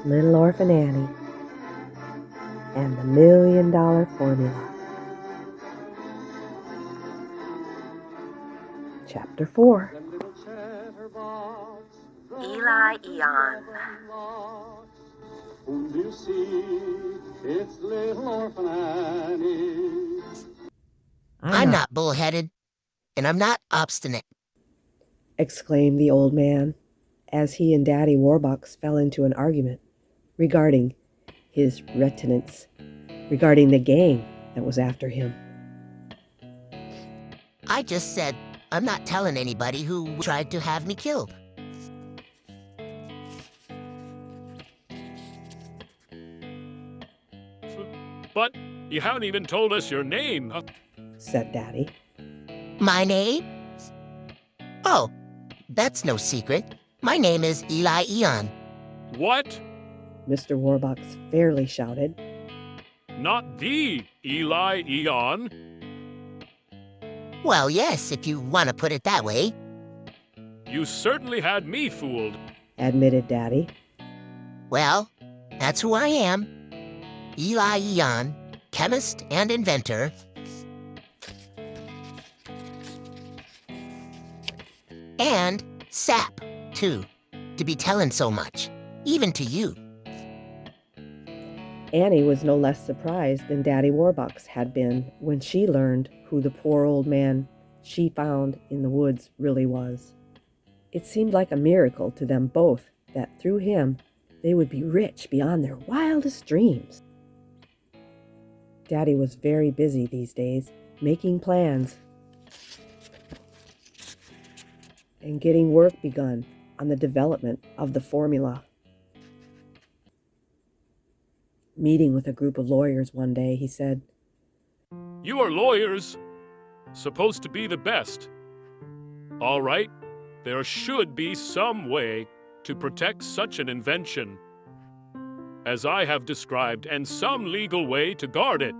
Little Orphan Annie and the $1,000,000 Formula. Chapter 4. Eli Eon. Whom do you see? It's little Orphan Annie. I'm not bullheaded, and I'm not obstinate, exclaimed the old man as he and Daddy Warbucks fell into an argument regarding his retinence, regarding the gang that was after him. I just said I'm not telling anybody who tried to have me killed. But you haven't even told us your name, said Daddy. My name? Oh, that's no secret. My name is Eli Eon. What? Mr. Warbucks fairly shouted. Not the Eli Eon. Well, yes, if you want to put it that way. You certainly had me fooled, admitted Daddy. Well, that's who I am. Eli Eon, chemist and inventor. And sap, too, to be telling so much, even to you. Annie was no less surprised than Daddy Warbucks had been when she learned who the poor old man she found in the woods really was. It seemed like a miracle to them both that through him they would be rich beyond their wildest dreams. Daddy was very busy these days, making plans and getting work begun on the development of the formula. Meeting with a group of lawyers one day, he said, "You are lawyers, supposed to be the best. All right, there should be some way to protect such an invention, as I have described, and some legal way to guard it."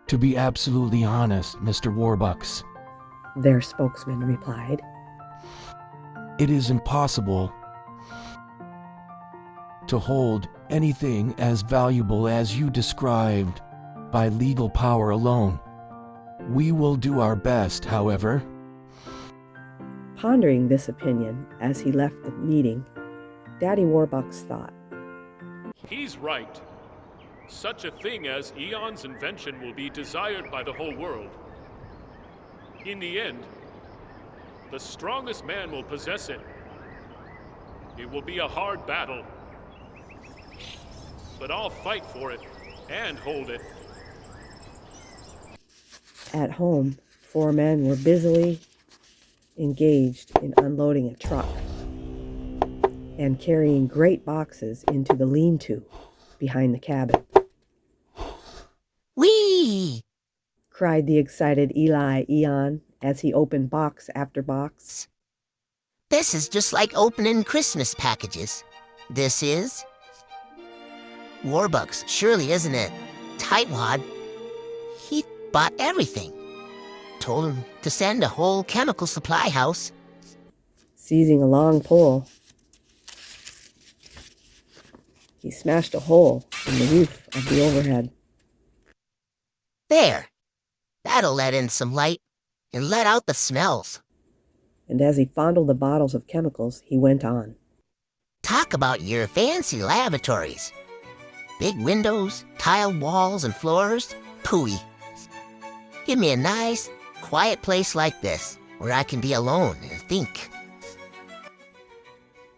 To be absolutely honest, Mr. Warbucks, their spokesman replied, it is impossible to hold anything as valuable as you described by legal power alone. We will do our best, however. Pondering this opinion as he left the meeting, Daddy Warbucks thought, He's right. Such a thing as Eon's invention will be desired by the whole world. In the end, the strongest man will possess it. It will be a hard battle, but I'll fight for it and hold it. At home, 4 men were busily engaged in unloading a truck and carrying great boxes into the lean-to behind the cabin. Whee! Cried the excited Eli Eon as he opened box after box. This is just like opening Christmas packages. This is. Warbucks, surely isn't it? Tightwad. He bought everything. Told him to send a whole chemical supply house. Seizing a long pole, he smashed a hole in the roof of the overhead. There. That'll let in some light and let out the smells. And as he fondled the bottles of chemicals, he went on. Talk about your fancy laboratories. Big windows, tiled walls and floors. Pooey. Give me a nice, quiet place like this, where I can be alone and think.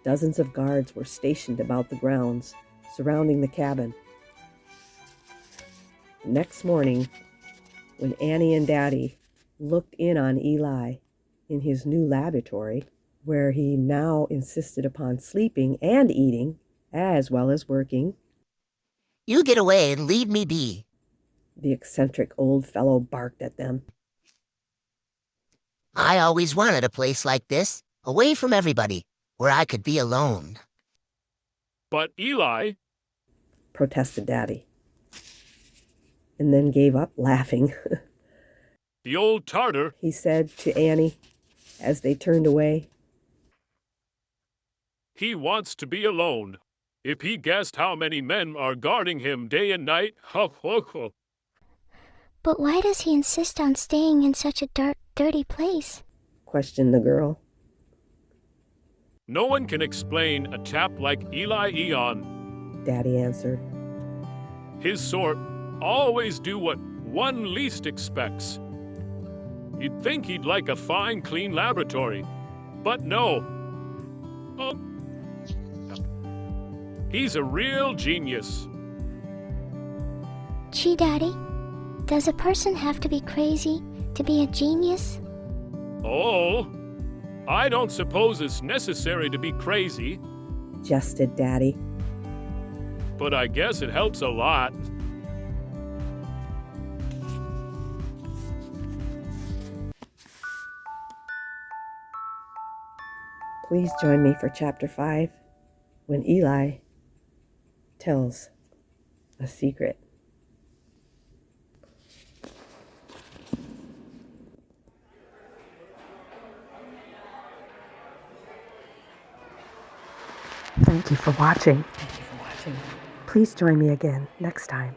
Dozens of guards were stationed about the grounds, surrounding the cabin. The next morning, when Annie and Daddy looked in on Eli in his new laboratory, where he now insisted upon sleeping and eating, as well as working, You get away and leave me be. The eccentric old fellow barked at them. I always wanted a place like this, away from everybody, where I could be alone. But Eli, protested Daddy, and then gave up laughing. the old tartar, he said to Annie as they turned away. He wants to be alone. If he guessed how many men are guarding him day and night, ho, ho, ho. But why does he insist on staying in such a dirty place? Questioned the girl. No one can explain a chap like Elon. Daddy answered. His sort always do what one least expects. You'd think he'd like a fine, clean laboratory, but no. Oh. He's a real genius. Gee, Daddy, does a person have to be crazy to be a genius? Oh, I don't suppose it's necessary to be crazy, Jested Daddy. but I guess it helps a lot. Please join me for Chapter 5, when Eli tells a secret. Thank you for watching. Please join me again next time.